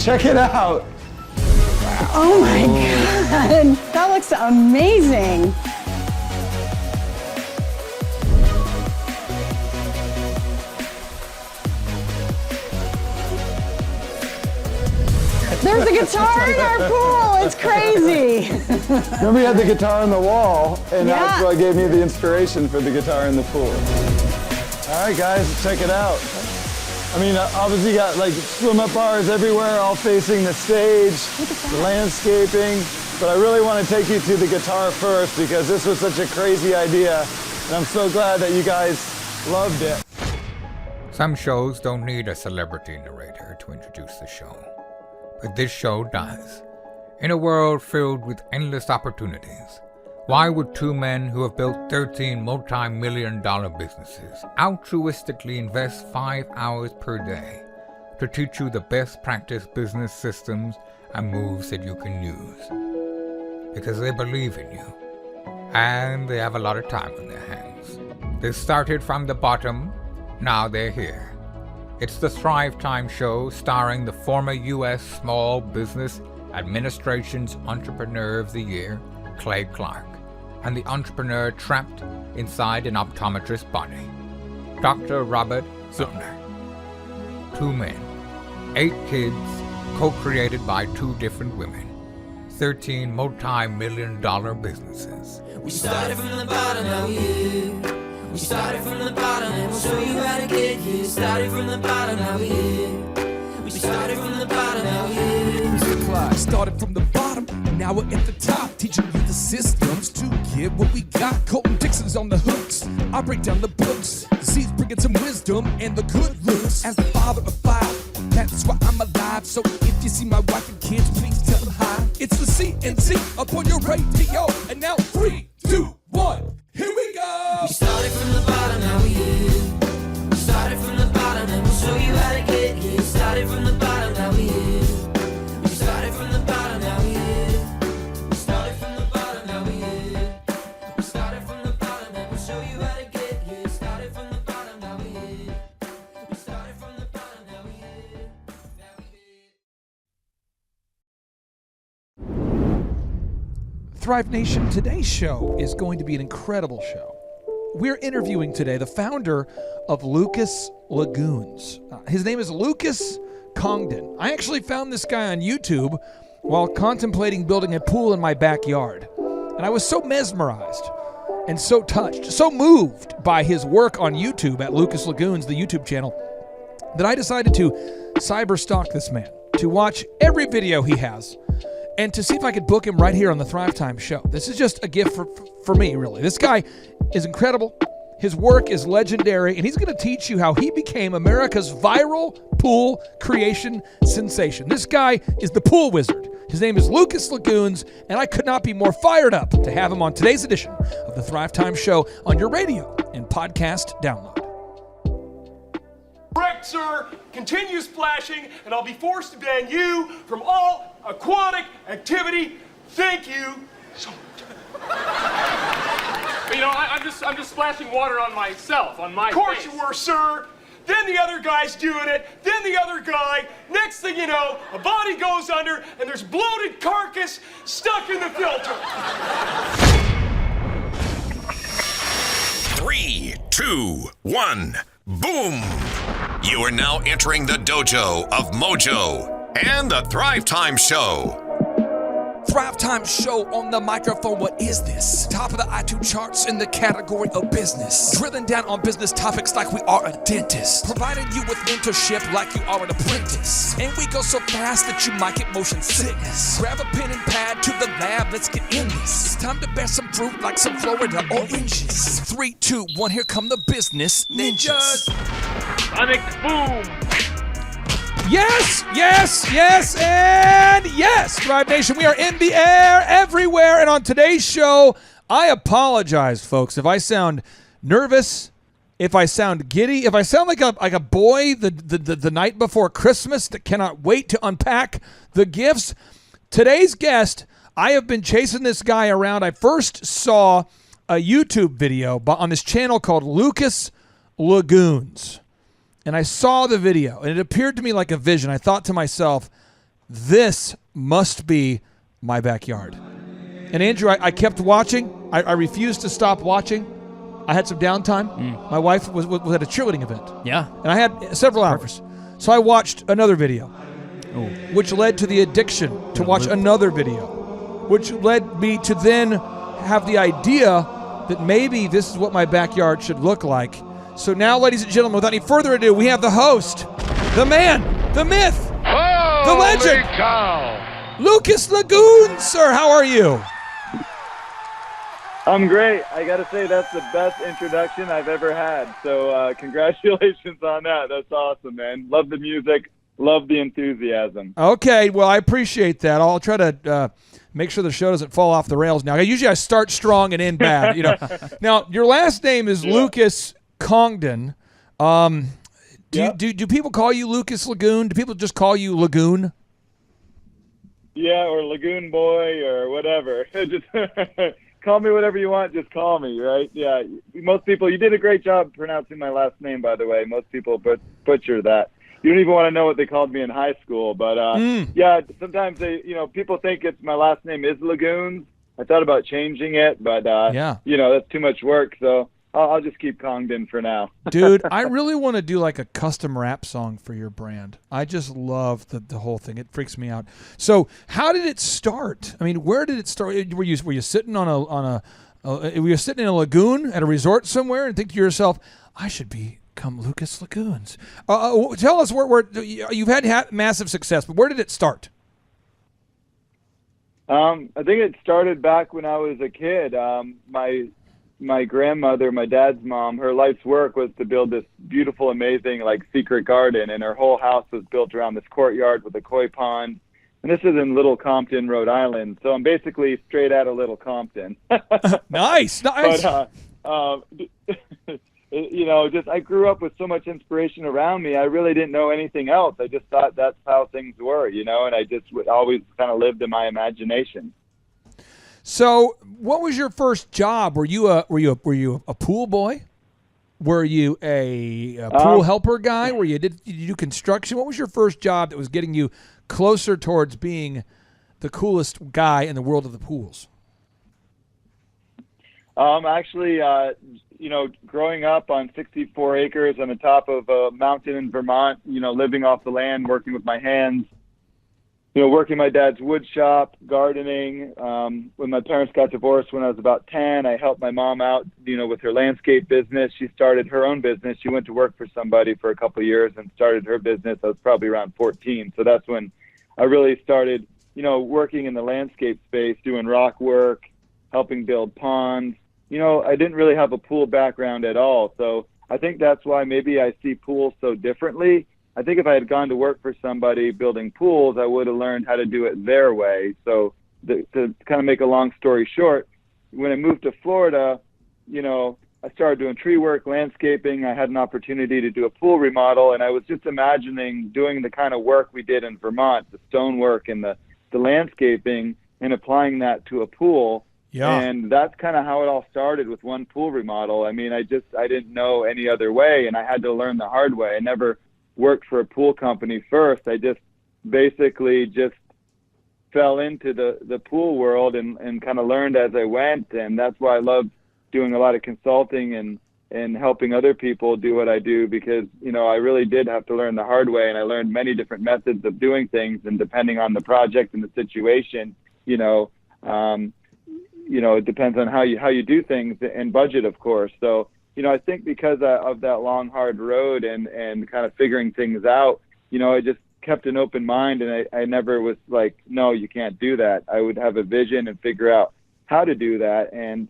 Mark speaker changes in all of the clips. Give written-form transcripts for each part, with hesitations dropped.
Speaker 1: Check it out.
Speaker 2: Oh my God, that looks amazing. There's a guitar in our pool, it's crazy.
Speaker 1: Remember you had the guitar on the wall, and that's
Speaker 2: Yeah.
Speaker 1: what gave me the inspiration for the guitar in the pool. All right, guys, check it out. I mean, obviously you got like swim-up bars everywhere, all facing the stage, the landscaping, but I really want to take you to the guitar first because this was such a crazy idea, and I'm so glad that you guys loved it.
Speaker 3: Some shows don't need a celebrity narrator to introduce the show, but this show does. In a world filled with endless opportunities, why would two men who have built 13 multi-million-dollar businesses altruistically invest 5 hours per day to teach you the best practice business systems and moves that you can use? Because they believe in you, and they have a lot of time on their hands. They started from the bottom, now they're here. It's the Thrivetime show starring the former U.S. Small Business Administration's Entrepreneur of the Year, Clay Clark, and the entrepreneur trapped inside an optometrist's body, Dr. Robert Zillner. 2 men, 8 kids, co-created by 2 different women, 13 multi-million-dollar businesses.
Speaker 4: We started from the bottom, now we're here. We started from the bottom, and we'll show you how to get here. Started from the bottom, now we're here. We started from the bottom, now we're here.
Speaker 5: Started from the bottom, now we're at the top, teaching you the systems to get what we got. Colton Dixon's on the hooks, I break down the books. C's bringing some wisdom and the good looks. As the father of 5, that's why I'm alive. So if you see my wife and kids, please tell them hi. It's the CNC up on your radio, and now 3, 2, 1, here we go.
Speaker 4: We started from the bottom, now we're here. We started from the bottom, and we'll show you how to get here. Started from the bottom, now we're here. We started from the bottom, now we're here. We started from the bottom, now we're here. We started from the bottom, and we'll show you how to get here. Started from the bottom, now we're here. We started from the bottom, now we're here. Now we're here.
Speaker 5: Thrive Nation, today's show is going to be an incredible show. We're interviewing today the founder of Lucas Lagoons. His name is Lucas Congdon. I actually found this guy on YouTube while contemplating building a pool in my backyard. And I was so mesmerized and so touched, so moved by his work on YouTube at Lucas Lagoons, the YouTube channel, that I decided to cyber stalk this man, to watch every video he has, and to see if I could book him right here on the Thrivetime show. This is just a gift for me, really. This guy is incredible. His work is legendary, and he's going to teach you how he became America's viral pool creation sensation. This guy is the pool wizard. His name is Lucas Lagoons, and I could not be more fired up to have him on today's edition of the Thrivetime show on your radio and podcast download.
Speaker 6: Correct, sir. Continue splashing, and I'll be forced to ban you from all aquatic activity. Thank you so much.
Speaker 7: You know, I'm just splashing water on myself, on my face.
Speaker 6: Of course you were, sir. Then the other guy's doing it. Then the other guy. Next thing you know, a body goes under, and there's bloated carcass stuck in the filter.
Speaker 8: 3, 2, 1, boom! You are now entering the dojo of Mojo and the Thrivetime Show.
Speaker 5: Thrivetime show on the microphone. What is this? Top of the iTunes charts in the category of business. Drilling down on business topics like we are a dentist. Providing you with mentorship like you are an apprentice. And we go so fast that you might get motion sickness. Grab a pen and pad to the lab, let's get in this. It's time to bear some fruit like some Florida oranges. 3, 2, 1, here come the business ninjas.
Speaker 7: Sonic boom!
Speaker 5: Yes, yes, yes, and yes, Thrive Nation, we are in the air everywhere, and on today's show, I apologize, folks, if I sound nervous, if I sound giddy, if I sound like a boy the night before Christmas that cannot wait to unpack the gifts. Today's guest, I have been chasing this guy around. I first saw a YouTube video on this channel called Lucas Lagoons. And I saw the video, and it appeared to me like a vision. I thought to myself, this must be my backyard. And Andrew, I kept watching. I refused to stop watching. I had some downtime. My wife was at a cheerleading event.
Speaker 9: Yeah.
Speaker 5: And I had several hours. So I watched another video, which led to the addiction to watch another video, which led me to then have the idea that maybe this is what my backyard should look like. So now, ladies and gentlemen, without any further ado, we have the host, the man, the myth, the legend, Lucas Lagoons. Sir, how are you?
Speaker 1: I'm great. I got to say that's the best introduction I've ever had. So congratulations on that. That's awesome, man. Love the music. Love the enthusiasm.
Speaker 5: Okay, well, I appreciate that. I'll try to make sure the show doesn't fall off the rails now. Usually I start strong and end bad. Now, your last name is Lucas Congdon. Do people call you Lucas Lagoon? Do people just call you Lagoon?
Speaker 1: Yeah, or Lagoon Boy or whatever. Just call me whatever you want. Just call me, right? Yeah. Most people, you did a great job pronouncing my last name, by the way. Most people butcher that. You don't even want to know what they called me in high school. But, yeah, sometimes people think it's my last name is Lagoons. I thought about changing it, but, that's too much work. So I'll just keep Congdon for now.
Speaker 5: Dude, I really want to do like a custom rap song for your brand. I just love the whole thing. It freaks me out. So how did it start? I mean, where did it start? Were you sitting were you sitting in a lagoon at a resort somewhere and think to yourself, I should become Lucas Lagoons? Tell us where you've had massive success, but where did it start?
Speaker 1: I think it started back when I was a kid. My grandmother, my dad's mom, her life's work was to build this beautiful, amazing, secret garden, and her whole house was built around this courtyard with a koi pond. And this is in Little Compton, Rhode Island. So I'm basically straight out of Little Compton.
Speaker 5: Nice.
Speaker 1: But, I grew up with so much inspiration around me. I really didn't know anything else. I just thought that's how things were, and I just always kind of lived in my imagination.
Speaker 5: So, what was your first job? Were you a pool boy? Were you a pool helper guy? Did you do construction? What was your first job that was getting you closer towards being the coolest guy in the world of the pools?
Speaker 1: Actually, growing up on 64 acres on the top of a mountain in Vermont, living off the land, working with my hands. Working my dad's wood shop, gardening. When my parents got divorced when I was about 10, I helped my mom out, with her landscape business. She started her own business. She went to work for somebody for a couple of years and started her business. I was probably around 14. So that's when I really started, working in the landscape space, doing rock work, helping build ponds. I didn't really have a pool background at all. So I think that's why maybe I see pools so differently. I think if I had gone to work for somebody building pools, I would have learned how to do it their way. So to kind of make a long story short, when I moved to Florida, I started doing tree work, landscaping. I had an opportunity to do a pool remodel, and I was just imagining doing the kind of work we did in Vermont, the stonework and the landscaping, and applying that to a pool. Yeah. And that's kind of how it all started with one pool remodel. I mean, I didn't know any other way, and I had to learn the hard way. I never worked for a pool company first. I just basically fell into the pool world and kind of learned as I went. And that's why I love doing a lot of consulting and helping other people do what I do, because, I really did have to learn the hard way. And I learned many different methods of doing things. And depending on the project and the situation, it depends on how you do things and budget, of course. So, I think because of that long, hard road and kind of figuring things out, I just kept an open mind, and I never was like, no, you can't do that. I would have a vision and figure out how to do that. And,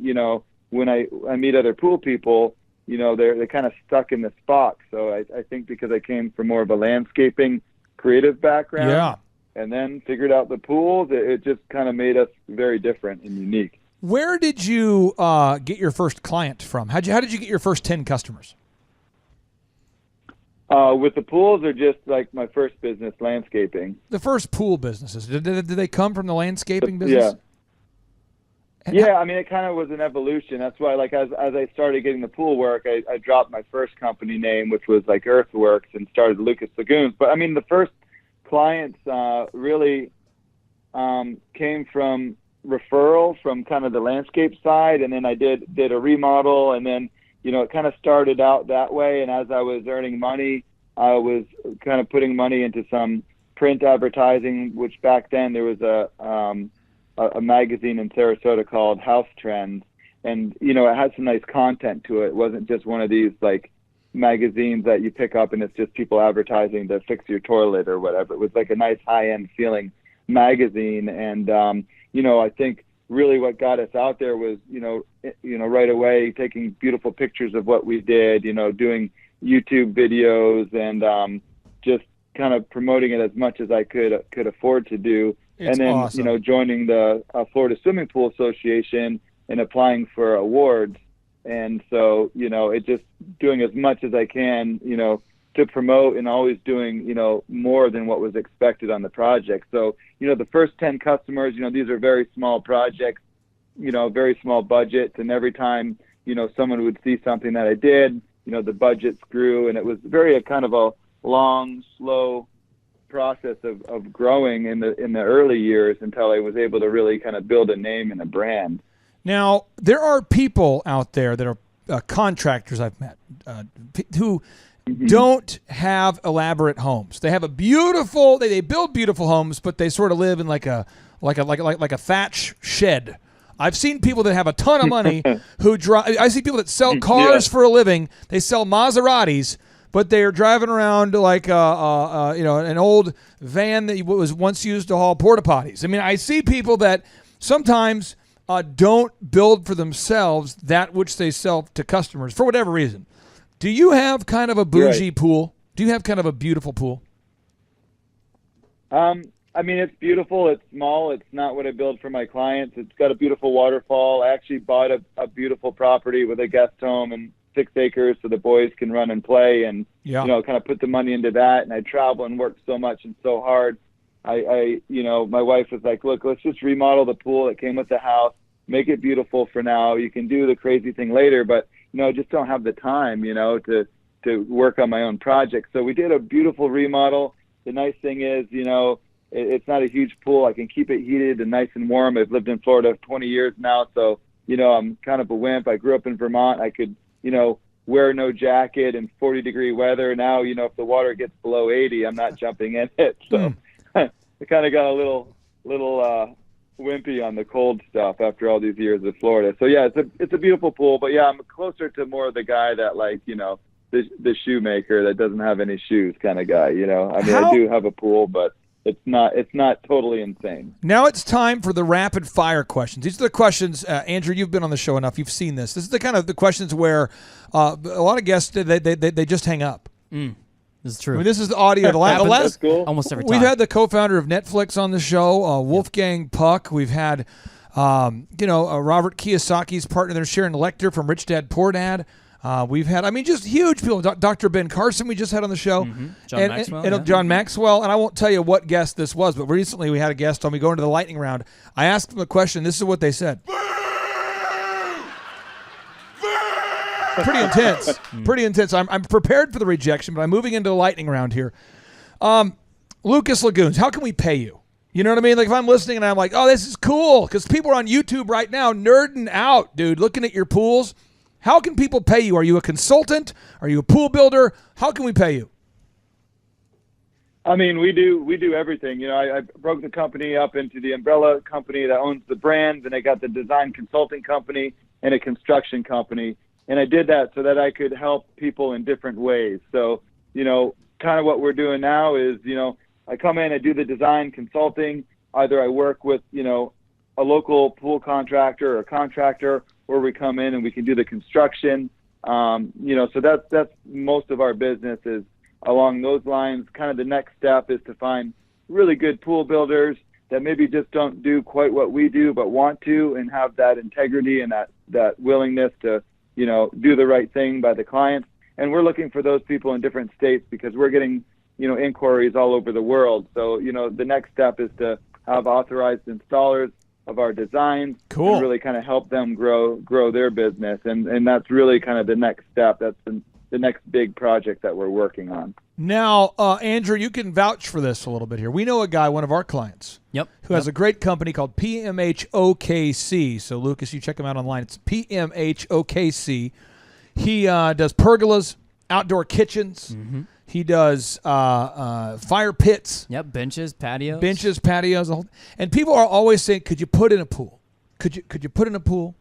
Speaker 1: when I meet other pool people, they're kind of stuck in this box. So I think because I came from more of a landscaping creative background and then figured out the pools, it just kind of made us very different and unique.
Speaker 5: Where did you get your first client from? How did you get your first 10 customers?
Speaker 1: With the pools, or just like my first business, landscaping?
Speaker 5: The first pool businesses. Did they come from the landscaping business?
Speaker 1: Yeah, I mean, it kind of was an evolution. That's why, as I started getting the pool work, I dropped my first company name, which was Earthworks, and started Lucas Lagoons. But I mean, the first clients really came from referral from kind of the landscape side, and then I did a remodel, and then it kind of started out that way. And as I was earning money, I was kind of putting money into some print advertising, which back then there was a magazine in Sarasota called House Trends, and it had some nice content to it. It wasn't just one of these like magazines that you pick up and it's just people advertising to fix your toilet or whatever. It was like a nice high-end feeling magazine, and I think really what got us out there was right away taking beautiful pictures of what we did, doing YouTube videos, and just kind of promoting it as much as I could afford to do.
Speaker 5: It's
Speaker 1: and then
Speaker 5: awesome.
Speaker 1: Joining the Florida Swimming Pool Association and applying for awards. And so it just doing as much as I can to promote, and always doing more than what was expected on the project. So the first 10 customers, these are very small projects, very small budgets, and every time someone would see something that I did, the budgets grew, and it was very kind of a long, slow process of growing in the early years until I was able to really kind of build a name and a brand.
Speaker 5: Now, there are people out there that are contractors I've met who don't have elaborate homes. They have a beautiful, they build beautiful homes, but they sort of live in like a thatch shed. I've seen people that have a ton of money who drive. I see people that sell cars for a living. They sell Maseratis, but they are driving around like an old van that was once used to haul porta potties. I mean, I see people that sometimes don't build for themselves that which they sell to customers for whatever reason. Do you have kind of a bougie pool? Do you have kind of a beautiful pool?
Speaker 1: I mean, it's beautiful. It's small. It's not what I build for my clients. It's got a beautiful waterfall. I actually bought a beautiful property with a guest home and 6 acres so the boys can run and play, and kind of put the money into that. And I travel and work so much and so hard. I my wife was like, look, let's just remodel the pool that came with the house, make it beautiful for now. You can do the crazy thing later, but I just don't have the time, to work on my own project. So we did a beautiful remodel. The nice thing is, it's not a huge pool. I can keep it heated and nice and warm. I've lived in Florida 20 years now, so I'm kind of a wimp. I grew up in Vermont. I could wear no jacket in 40-degree weather. Now if the water gets below 80, I'm not jumping in it. So I kind of got a little wimpy on the cold stuff after all these years of Florida. So yeah, it's a beautiful pool, but yeah, I'm closer to more of the guy that the shoemaker that doesn't have any shoes kind of guy. I do have a pool, but it's not totally insane. Now
Speaker 5: it's time for the rapid fire questions. These are the questions, Andrew, you've been on the show enough. You've seen this. This is the kind of the questions where a lot of guests, they just hang up.
Speaker 9: This is true.
Speaker 5: I mean, this is the audio.
Speaker 1: That's cool.
Speaker 9: Almost every time.
Speaker 5: We've had the co-founder of Netflix on the show, Wolfgang Puck. We've had, Robert Kiyosaki's partner there, Sharon Lecter from Rich Dad Poor Dad. We've had, just huge people. Dr. Ben Carson we just had on the show.
Speaker 9: John Maxwell.
Speaker 5: And John Maxwell. And I won't tell you what guest this was, but recently we had a guest on. We go into the lightning round. I asked them a question. This is what they said. Pretty intense. Pretty intense. I'm prepared for the rejection, but I'm moving into the lightning round here. Lucas Lagoons, how can we pay you? You know what I mean? Like if I'm listening and I'm like, oh, this is cool, because people are on YouTube right now nerding out, dude, looking at your pools. How can people pay you? Are you a consultant? Are you a pool builder? How can we pay you?
Speaker 1: I mean, we do everything. I broke the company up into the umbrella company that owns the brand, and I got the design consulting company and a construction company. And I did that so that I could help people in different ways. So, kind of what we're doing now is, I come in, I do the design consulting. Either I work with, a local pool contractor or a contractor, or we come in and we can do the construction. So that's most of our business is along those lines. Kind of the next step is to find really good pool builders that maybe just don't do quite what we do, but want to, and have that integrity and that willingness to, do the right thing by the clients. And we're looking for those people in different states because we're getting, inquiries all over the world. So, the next step is to have authorized installers of our designs.
Speaker 5: Cool.
Speaker 1: And really kind of help them grow their business. And that's really kind of the next step. That's the next big project that we're working on.
Speaker 5: Now, Andrew, you can vouch for this a little bit here. We know a guy, one of our clients, who has a great company called PMHOKC. So, Lucas, you check him out online. It's PMHOKC. He does pergolas, outdoor kitchens.
Speaker 9: Mm-hmm.
Speaker 5: He does fire pits.
Speaker 9: Yep, benches, patios.
Speaker 5: Benches, patios. And people are always saying, could you put in a pool? Could you put in a pool?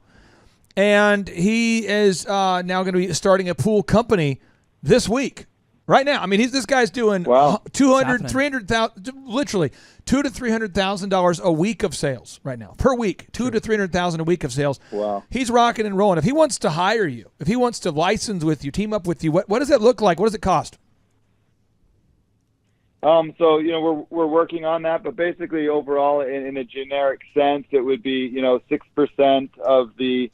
Speaker 5: And he is now going to be starting a pool company this week. Right now, I mean, this guy's doing $300,000, literally $200,000 to $300,000 a week of sales right now per week. $200,000 to $300,000 a week of sales.
Speaker 1: Wow,
Speaker 5: he's rocking and rolling. If he wants to hire you, if he wants to license with you, team up with you, what does that look like? What does it cost?
Speaker 1: So we're working on that, but basically overall, in a generic sense, it would be 6% of the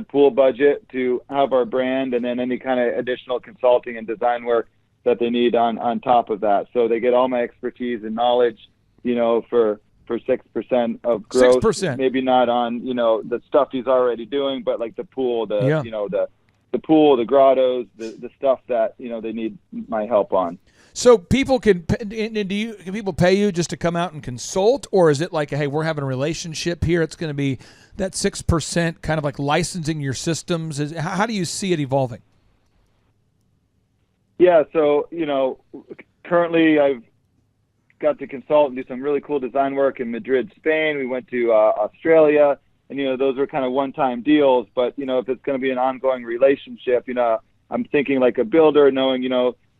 Speaker 1: pool budget to have our brand, and then any kind of additional consulting and design work that they need on top of that. So they get all my expertise and knowledge, for 6% of growth.
Speaker 5: 6%.
Speaker 1: Maybe not on, the stuff he's already doing, but like the pool, the pool, the grottos, the stuff that, they need my help on.
Speaker 5: So people can people pay you just to come out and consult, or is it like, hey, we're having a relationship here? It's going to be that 6% kind of like licensing your systems. How do you see it evolving?
Speaker 1: Yeah, so currently I've got to consult and do some really cool design work in Madrid, Spain. We went to Australia, and those were kind of one-time deals. But if it's going to be an ongoing relationship, I'm thinking like a builder, knowing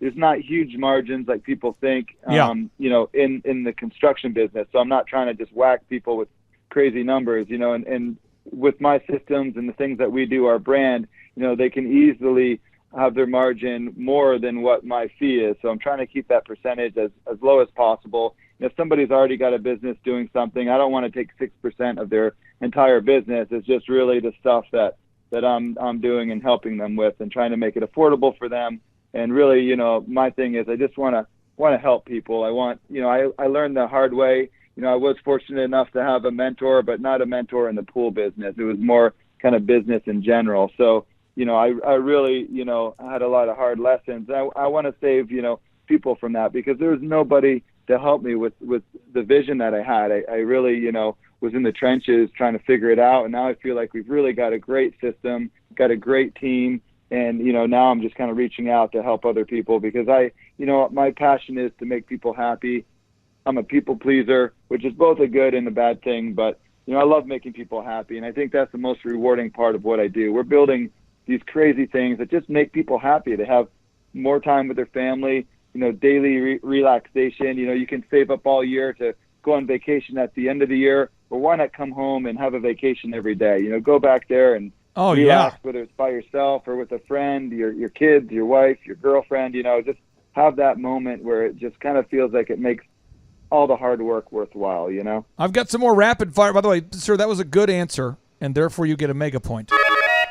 Speaker 1: there's not huge margins like people think, in the construction business. So I'm not trying to just whack people with crazy numbers, and with my systems and the things that we do, our brand, they can easily have their margin more than what my fee is. So I'm trying to keep that percentage as low as possible. If somebody's already got a business doing something, I don't want to take 6% of their entire business. It's just really the stuff that I'm doing and helping them with, and trying to make it affordable for them. And really, my thing is I just want to help people. I want, I learned the hard way. I was fortunate enough to have a mentor, but not a mentor in the pool business. It was more kind of business in general. So, I really, had a lot of hard lessons. I want to save, people from that, because there was nobody to help me with the vision that I had. I really, was in the trenches trying to figure it out. And now I feel like we've really got a great system, got a great team. And, now I'm just kind of reaching out to help other people, because my passion is to make people happy. I'm a people pleaser, which is both a good and a bad thing. But, I love making people happy. And I think that's the most rewarding part of what I do. We're building these crazy things that just make people happy. They have more time with their family, daily relaxation. You can save up all year to go on vacation at the end of the year. But why not come home and have a vacation every day? Go back there and relax, whether it's by yourself or with a friend, your kids, your wife, your girlfriend, just have that moment where it just kind of feels like it makes all the hard work worthwhile,
Speaker 5: I've got some more rapid fire. By the way, sir, that was a good answer, and therefore you get a mega point.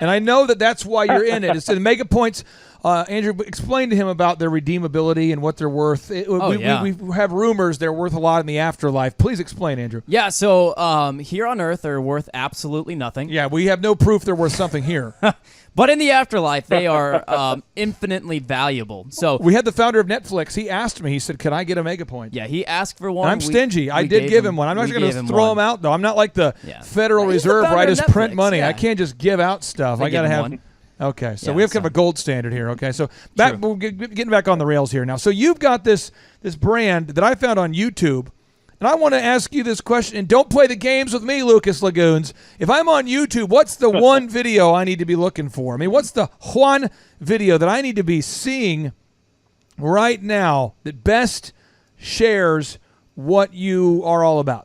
Speaker 5: And I know that's why you're in it. It's the mega points. Andrew, explain to him about their redeemability and what they're worth. We have rumors they're worth a lot in the afterlife. Please explain, Andrew.
Speaker 9: Yeah, so here on Earth, they're worth absolutely nothing.
Speaker 5: Yeah, we have no proof they're worth something here.
Speaker 9: But in the afterlife, they are infinitely valuable. So
Speaker 5: we had the founder of Netflix. He asked me, he said, can I get a mega point?
Speaker 9: Yeah, he asked for one.
Speaker 5: And I'm stingy. I did give him one. I'm not going to throw him out, though. I'm not like the Federal
Speaker 9: He's
Speaker 5: Reserve
Speaker 9: the
Speaker 5: where I
Speaker 9: founder of
Speaker 5: just print
Speaker 9: Netflix,
Speaker 5: money.
Speaker 9: yeah.
Speaker 5: I can't just give out stuff. I got to have
Speaker 9: one.
Speaker 5: Okay, so
Speaker 9: Yeah,
Speaker 5: we have kind of a gold standard here. Okay, so we're getting back on the rails here now. So you've got this brand that I found on YouTube, and I want to ask you this question. And don't play the games with me, Lucas Lagoons. If I'm on YouTube, what's the one video I need to be looking for? I mean, what's the one video that I need to be seeing right now that best shares what you are all about?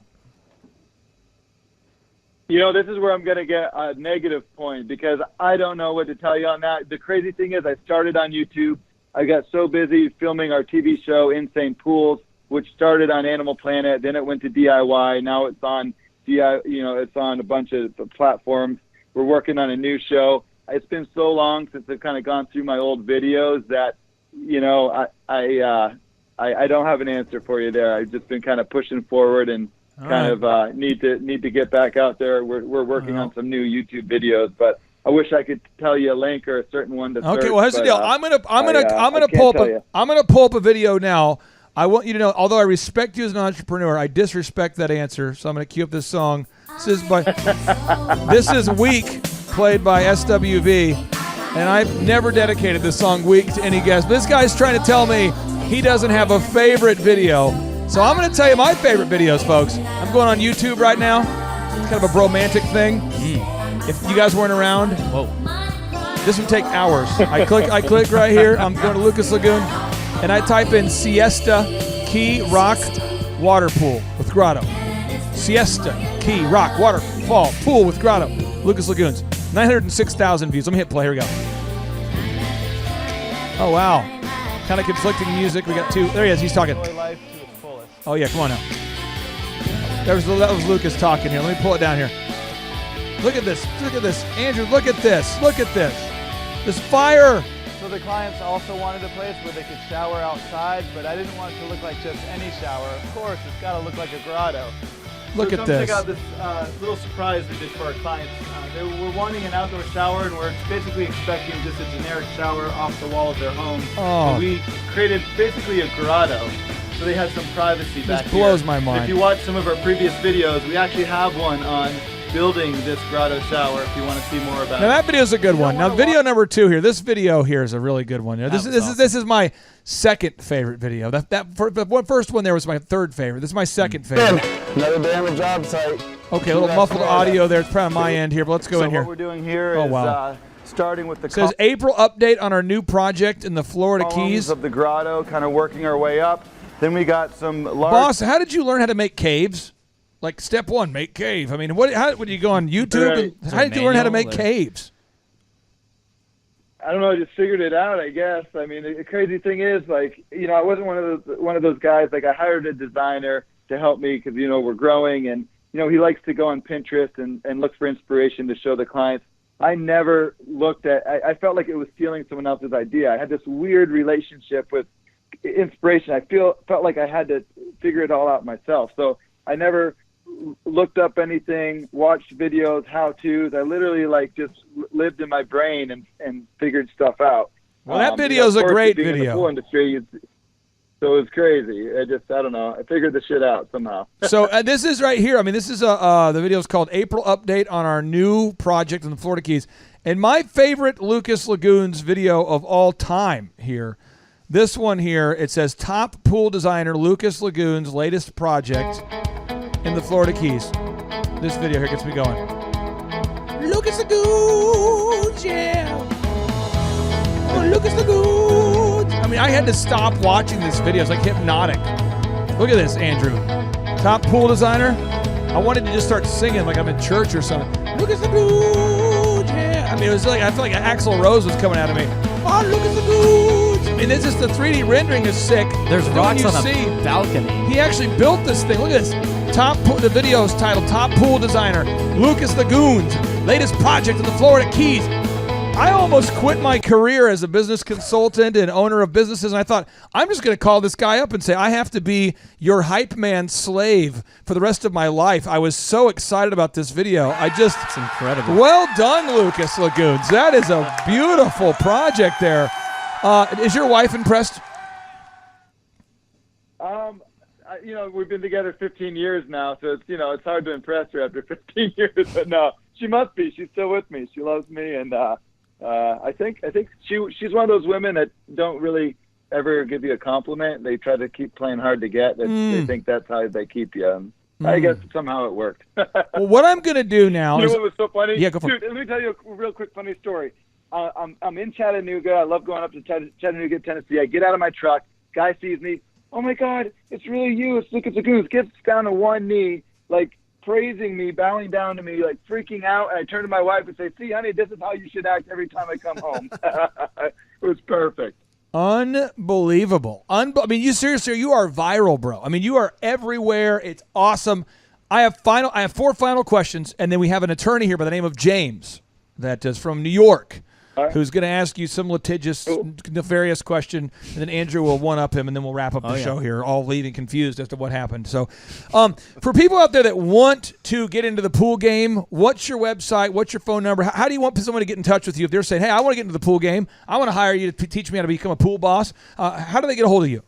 Speaker 1: This is where I'm going to get a negative point, because I don't know what to tell you on that. The crazy thing is I started on YouTube. I got so busy filming our TV show, Insane Pools, which started on Animal Planet. Then it went to DIY. Now it's on it's on a bunch of platforms. We're working on a new show. It's been so long since I've kind of gone through my old videos that, I don't have an answer for you there. I've just been kind of pushing forward and need to get back out there. We're working on some new YouTube videos, but I wish I could tell you a link or a certain one to search.
Speaker 5: Okay, well, here's the deal. I'm gonna pull up a video now. I want you to know, although I respect you as an entrepreneur, I disrespect that answer. So I'm gonna cue up this song. This is Weak, played by SWV, and I've never dedicated this song Weak to any guest. But this guy's trying to tell me he doesn't have a favorite video. So I'm gonna tell you my favorite videos, folks. I'm going on YouTube right now. It's kind of a bromantic thing. If you guys weren't around, this would take hours. I click right here. I'm going to Lucas Lagoon, and I type in Siesta Key Rock Water Pool with Grotto. Siesta Key Rock Waterfall Pool with Grotto. Lucas Lagoons. 906,000 views. Let me hit play. Here we go. Oh, wow. Kind of conflicting music. We got two. There he is. He's talking. Oh, yeah. Come on now. That was Lucas talking here. Let me pull it down here. Look at this. Look at this. Andrew, look at this. Look at this. This fire.
Speaker 1: So the clients also wanted a place where they could shower outside, but I didn't want it to look like just any shower. Of course, it's got to look like a grotto.
Speaker 5: Look at this.
Speaker 1: Check out this little surprise we did for our clients. They were wanting an outdoor shower, and we're basically expecting just a generic shower off the wall of their home.
Speaker 5: Oh.
Speaker 1: So we created basically a grotto, so they had some privacy back here.
Speaker 5: This blows my mind.
Speaker 1: If you watch some of our previous videos, we actually have one on building this grotto shower if you want to see more about it.
Speaker 5: Now that video's a good one. Now video number 2 here. This video here is a really good one. This is my second favorite video. The first one there was my third favorite. This is my second favorite.
Speaker 1: Another damage job site.
Speaker 5: Okay, a little muffled audio there. It's probably on my end here, but let's go in here.
Speaker 1: What we're doing here is starting with the
Speaker 5: it says April update on our new project in the Florida Keys
Speaker 1: of the grotto, kind of working our way up. Then we got some large.
Speaker 5: Boss, how did you learn how to make caves? Like step 1, make cave. I mean, how would you go on YouTube? And how did you learn how to make caves?
Speaker 1: I don't know. I just figured it out, I guess. I mean, the crazy thing is, like, you know, I wasn't one of those guys. Like, I hired a designer to help me because, you know, we're growing, and you know, he likes to go on Pinterest and look for inspiration to show the clients. I never looked at. I felt like it was stealing someone else's idea. I had this weird relationship with inspiration. I felt like I had to figure it all out myself. So I never looked up anything, watched videos, how-tos. I literally like just lived in my brain and figured stuff out.
Speaker 5: Well, that video is a great video.
Speaker 1: In the pool industry, so it was crazy. I don't know. I figured the shit out somehow.
Speaker 5: So this is right here. I mean, this is the video is called April Update on our new project in the Florida Keys. And my favorite Lucas Lagoons video of all time here, this one here, it says top pool designer Lucas Lagoons' latest project in the Florida Keys. This video here gets me going. Lucas Lagoons, yeah. Oh, Lucas Lagoons. I mean, I had to stop watching this video. It's like hypnotic. Look at this, Andrew. Top pool designer. I wanted to just start singing like I'm in church or something. Lucas Lagoons, yeah. I mean, it was like, I feel like Axl Rose was coming out of me. Oh, Lucas Lagoons. I mean, it's just the 3D rendering is sick.
Speaker 9: There's rocks on a balcony.
Speaker 5: He actually built this thing. Look at this. The video is titled Top Pool Designer, Lucas Lagoons, latest project in the Florida Keys. I almost quit my career as a business consultant and owner of businesses, and I thought, I'm just going to call this guy up and say, I have to be your hype man slave for the rest of my life. I was so excited about this video. It's
Speaker 9: incredible.
Speaker 5: Well done, Lucas Lagoons. That is a beautiful project there. Is your wife impressed?
Speaker 1: You know, we've been together 15 years now, so it's hard to impress her after 15 years. But no, she must be. She's still with me. She loves me, and I think she's one of those women that don't really ever give you a compliment. They try to keep playing hard to get. They think that's how they keep you. And I guess somehow it worked.
Speaker 5: Well, what I'm going to do now
Speaker 1: you
Speaker 5: is...
Speaker 1: know what was so funny?
Speaker 5: Yeah, go for it.
Speaker 1: Dude, let me tell you a real quick funny story. I'm in Chattanooga. I love going up to Chattanooga, Tennessee. I get out of my truck. Guy sees me. Oh, my God, it's really you. It's Lucas Lagoons. Gets down to one knee, like praising me, bowing down to me, like freaking out. And I turn to my wife and say, see, honey, this is how you should act every time I come home. It was perfect.
Speaker 5: Unbelievable. I mean, you seriously, you are viral, bro. I mean, you are everywhere. It's awesome. I have 4 final questions, and then we have an attorney here by the name of James that is from New York. who's going to ask you some litigious, nefarious question, and then Andrew will one-up him, and then we'll wrap up the show here, all leaving confused as to what happened. So for people out there that want to get into the pool game, what's your website? What's your phone number? How do you want someone to get in touch with you if they're saying, hey, I want to get into the pool game. I want to hire you to teach me how to become a pool boss. How do they get a hold of you?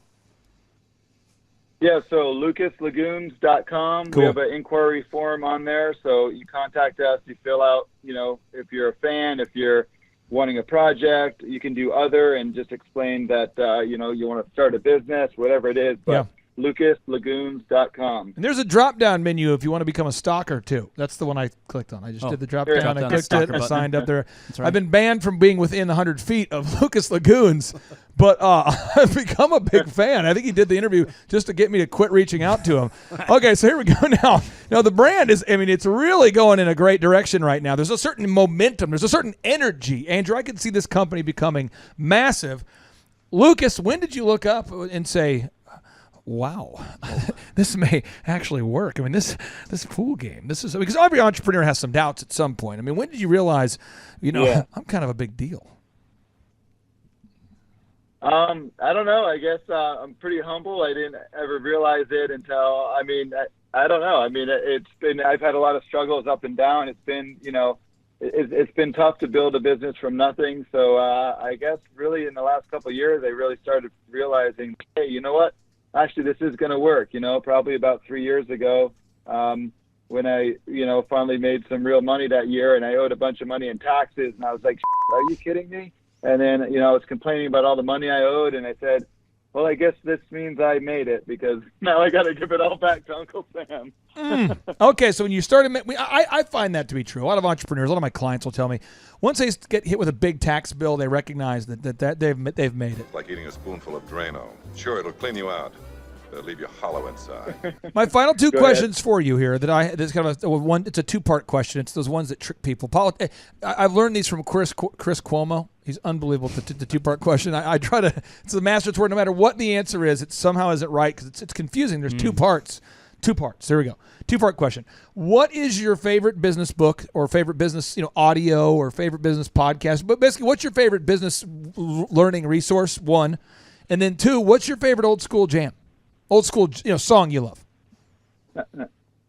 Speaker 1: Yeah, so lucaslagoons.com.
Speaker 5: Cool.
Speaker 1: We have an inquiry form on there, so you contact us, you fill out, if you're a fan, if you're wanting a project, you can do other and just explain that, you want to start a business, whatever it is. But lucaslagoons.com.
Speaker 5: And there's a drop-down menu if you want to become a stalker, too. That's the one I clicked on. I just did the drop-down. I clicked it and signed up there.
Speaker 9: Right.
Speaker 5: I've been banned from being within 100 feet of Lucas Lagoons, but I've become a big fan. I think he did the interview just to get me to quit reaching out to him. Okay, so here we go now. Now, the brand is, it's really going in a great direction right now. There's a certain momentum. There's a certain energy. Andrew, I can see this company becoming massive. Lucas, when did you look up and say, wow, this may actually work? This pool game, this is, because every entrepreneur has some doubts at some point. When did you realize, I'm kind of a big deal?
Speaker 1: I don't know. I guess I'm pretty humble. I didn't ever realize it until, I don't know. I've had a lot of struggles up and down. It's been, it's been tough to build a business from nothing. So I guess really in the last couple of years, I really started realizing, hey, you know what? Actually, this is going to work, probably about 3 years ago when I, finally made some real money that year and I owed a bunch of money in taxes. And I was like, are you kidding me? And then, I was complaining about all the money I owed. And I said, well, I guess this means I made it because now I got to give it all back to Uncle Sam.
Speaker 5: Okay, so when you started, I find that to be true. A lot of entrepreneurs, a lot of my clients will tell me, once they get hit with a big tax bill, they recognize that they've made it.
Speaker 10: It's like eating a spoonful of Drano. Sure, it'll clean you out, but it'll leave you hollow inside.
Speaker 5: My final two questions for you here that's kind of one. It's a two-part question. It's those ones that trick people. I've learned these from Chris Cuomo. He's unbelievable. The two-part question. I try to. It's the master's word. No matter what the answer is, it somehow isn't right because it's confusing. There's two parts. Two parts. There we go. Two-part question. What is your favorite business book or favorite business, audio or favorite business podcast? But basically, what's your favorite business learning resource? One, and then two, what's your favorite old school jam? Old school, song you love.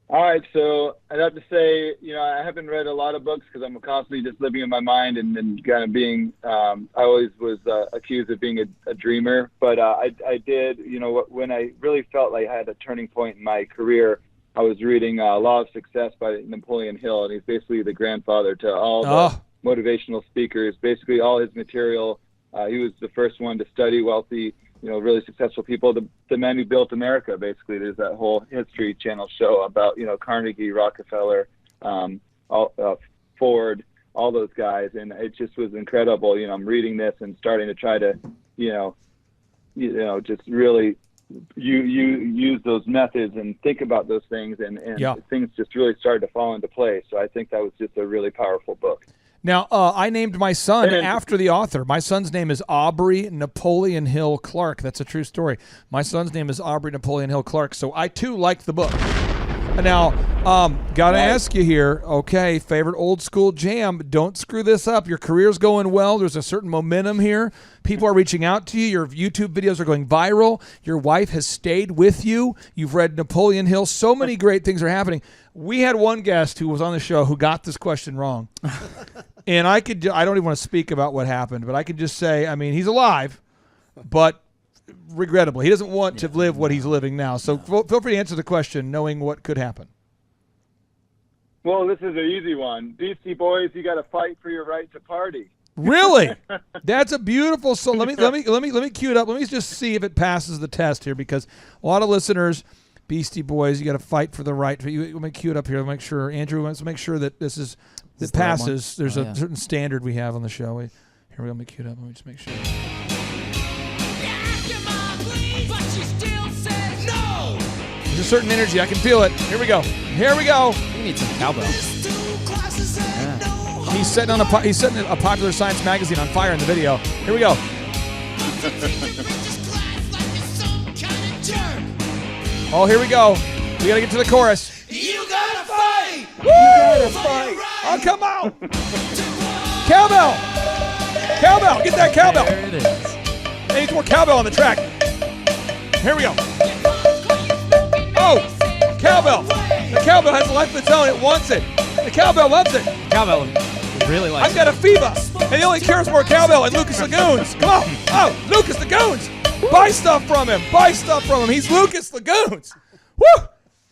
Speaker 1: All right, so I'd have to say, I haven't read a lot of books because I'm constantly just living in my mind and kind of being, I always was accused of being a dreamer. But I did, when I really felt like I had a turning point in my career, I was reading Law of Success by Napoleon Hill, and he's basically the grandfather to all the motivational speakers, basically all his material. He was the first one to study wealthy, really successful people, the man who built America, basically. There's that whole History Channel show about, Carnegie, Rockefeller, Ford, all those guys. And it just was incredible. I'm reading this and starting to try to, just really use those methods and think about those things. And things just really started to fall into place. So I think that was just a really powerful book.
Speaker 5: Now, I named my son after the author. My son's name is Aubrey Napoleon Hill Clark. That's a true story. My son's name is Aubrey Napoleon Hill Clark. So I, too, like the book. Now, got to ask you here, okay, favorite old school jam. Don't screw this up. Your career's going well. There's a certain momentum here. People are reaching out to you. Your YouTube videos are going viral. Your wife has stayed with you. You've read Napoleon Hill. So many great things are happening. We had one guest who was on the show who got this question wrong. And I don't even want to speak about what happened, but I could just say, he's alive, but regrettably, he doesn't want to live what he's living now. So feel free to answer the question, knowing what could happen.
Speaker 1: Well, this is an easy one. Beastie Boys, you got to fight for your right to party.
Speaker 5: Really? That's a beautiful song. Let me cue it up. Let me just see if it passes the test here, because a lot of listeners, Beastie Boys, you got to fight for the right. Let me cue it up here. Make sure Andrew wants to make sure that this is. It passes. There's a certain standard we have on the show. Here we go. Let me cue it up. Let me just make sure. There's a certain energy. I can feel it. Here we go.
Speaker 9: We need some cowbell.
Speaker 5: Yeah. He's setting a Popular Science magazine on fire in the video. Here we go. Oh, here we go. We got to get to the chorus.
Speaker 4: You gotta fight!
Speaker 5: Woo! You gotta fight! Oh, come on! Cowbell! Cowbell. Get that cowbell.
Speaker 9: There it is.
Speaker 5: They need more cowbell on the track. Here we go. Oh, cowbell. The cowbell has a life of its own. It wants it. The cowbell loves it.
Speaker 9: Cowbell really likes
Speaker 5: I've got a fever, and he only cares more cowbell and Lucas Lagoons. Come on. Oh, Lucas Lagoons. Buy stuff from him. Buy stuff from him. He's Lucas Lagoons. Woo!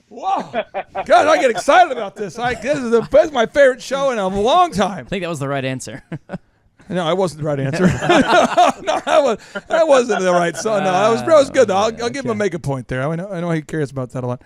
Speaker 5: Whoa. God, I get excited about this. This is my favorite show in a long time.
Speaker 9: I think that was the right answer.
Speaker 5: No, that wasn't the right answer. No, that wasn't the right song. No, that was good, though. I'll give him a make a point there. I know he cares about that a lot.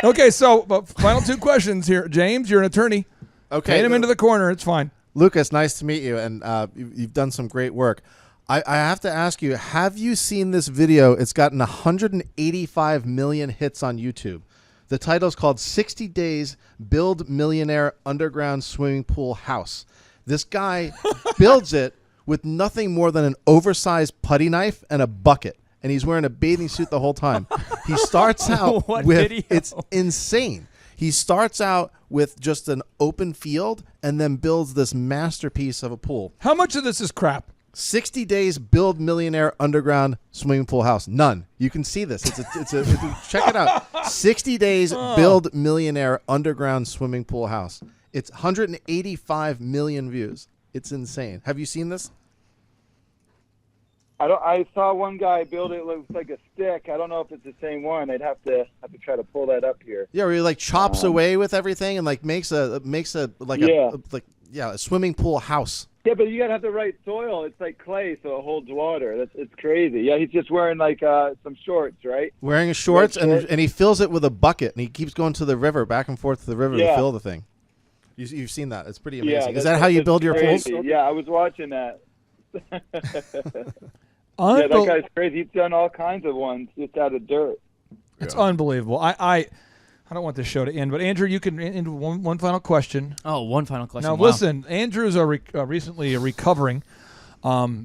Speaker 5: Okay, so final two questions here. James, you're an attorney.
Speaker 11: Okay.
Speaker 5: Paint him into the corner. It's fine.
Speaker 11: Lucas, nice to meet you, and you've done some great work. I have to ask you, have you seen this video? It's gotten 185 million hits on YouTube. The title is called 60 Days Build Millionaire Underground Swimming Pool House. This guy builds it with nothing more than an oversized putty knife and a bucket, and he's wearing a bathing suit the whole time. He starts out
Speaker 9: What
Speaker 11: with
Speaker 9: video?
Speaker 11: It's insane. He starts out with just an open field and then builds this masterpiece of a pool.
Speaker 5: How much of this is crap?
Speaker 11: 60 Days Build Millionaire Underground Swimming Pool House. None. You can see this. Check it out. 60 Days Build Millionaire Underground Swimming Pool House. It's 185 million views. It's insane. Have you seen this?
Speaker 1: I saw one guy build it. It looks like a stick. I don't know if it's the same one. I'd have to try to pull that up here.
Speaker 11: Yeah, where he like chops away with everything and like makes a swimming pool house.
Speaker 1: Yeah, but you gotta have the right soil. It's like clay, so it holds water. It's crazy. Yeah, he's just wearing like some shorts, right?
Speaker 11: Wearing his shorts, and he fills it with a bucket, and he keeps going to the river, back and forth to the river to fill the thing. You've seen that? It's pretty amazing. Is that how you build your pools?
Speaker 1: Yeah, I was watching that. Yeah, that guy's crazy. He's done all kinds of ones just out of dirt.
Speaker 5: It's unbelievable. I don't want this show to end, but Andrew, you can end one final question.
Speaker 9: Oh, one final question.
Speaker 5: Now, listen, Andrew's recently recovering.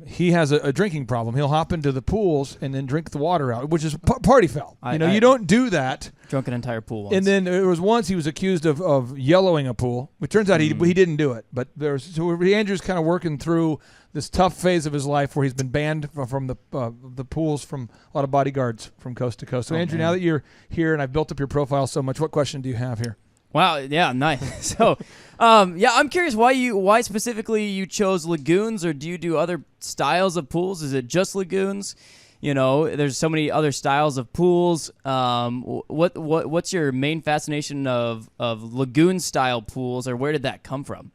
Speaker 5: He has a drinking problem. He'll hop into the pools and then drink the water out, which is party foul. You don't do that.
Speaker 9: Drunk an entire pool once.
Speaker 5: And then there was once he was accused of yellowing a pool. It turns out he didn't do it. But Andrew's kind of working through this tough phase of his life where he's been banned from the pools from a lot of bodyguards from coast to coast. So Andrew, now that you're here and I've built up your profile so much, what question do you have here?
Speaker 9: Wow, yeah, nice. So, I'm curious why specifically you chose lagoons, or do you do other styles of pools? Is it just lagoons? You know, there's so many other styles of pools. What's your main fascination of lagoon style pools, or where did that come from?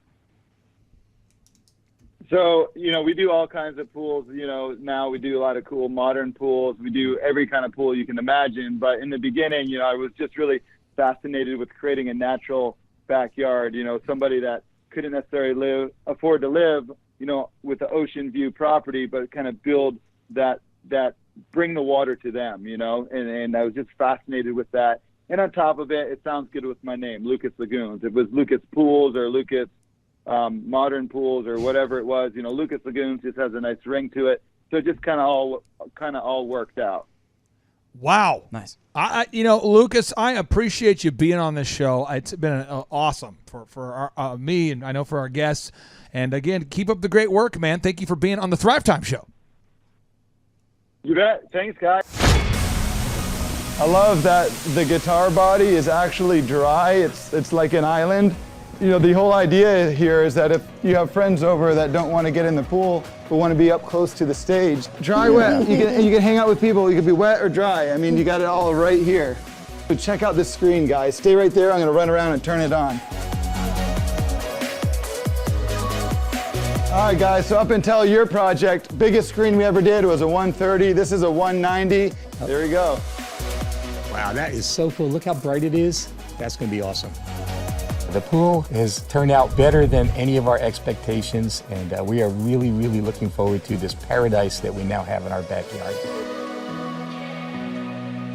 Speaker 1: So, we do all kinds of pools. Now we do a lot of cool modern pools. We do every kind of pool you can imagine. But in the beginning, I was just really fascinated with creating a natural backyard. Somebody that couldn't necessarily afford to live, with the ocean view property, but kind of build that bring the water to them, and I was just fascinated with that. And on top of it, it sounds good with my name, Lucas Lagoons. It was Lucas Pools or Lucas Modern Pools or whatever it was. Lucas Lagoons just has a nice ring to it. So it just kind of all worked out.
Speaker 5: Wow.
Speaker 9: Nice.
Speaker 5: Lucas, I appreciate you being on this show. It's been awesome for me, and I know for our guests. And again, keep up the great work, man. Thank you for being on the Thrivetime show.
Speaker 1: You bet. Thanks, guys. I love that the guitar body is actually dry. It's like an island. The whole idea here is that if you have friends over that don't want to get in the pool but want to be up close to the stage, dry, wet. You can hang out with people. You can be wet or dry. I mean, you got it all right here. So check out this screen, guys. Stay right there. I'm going to run around and turn it on. All right, guys. So up until your project, biggest screen we ever did was a 130. This is a 190. There we go.
Speaker 12: Wow, that is so cool. Look how bright it is. That's going to be awesome. The pool has turned out better than any of our expectations, and we are really, really looking forward to this paradise that we now have in our backyard.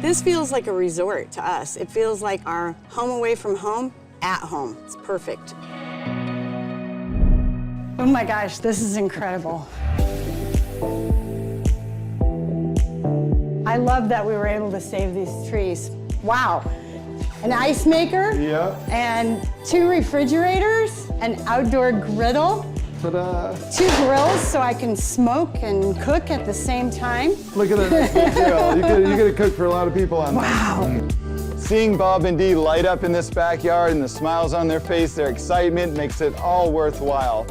Speaker 2: This feels like a resort to us. It feels like our home away from home at home. It's perfect. Oh my gosh, this is incredible. I love that we were able to save these trees. Wow. An ice maker, and 2 refrigerators, an outdoor griddle.
Speaker 1: Ta-da!
Speaker 2: 2 grills so I can smoke and cook at the same time.
Speaker 1: Look at that nice big grill. You could cook for a lot of people on that. Seeing Bob and Dee light up in this backyard and the smiles on their face, their excitement makes it all worthwhile.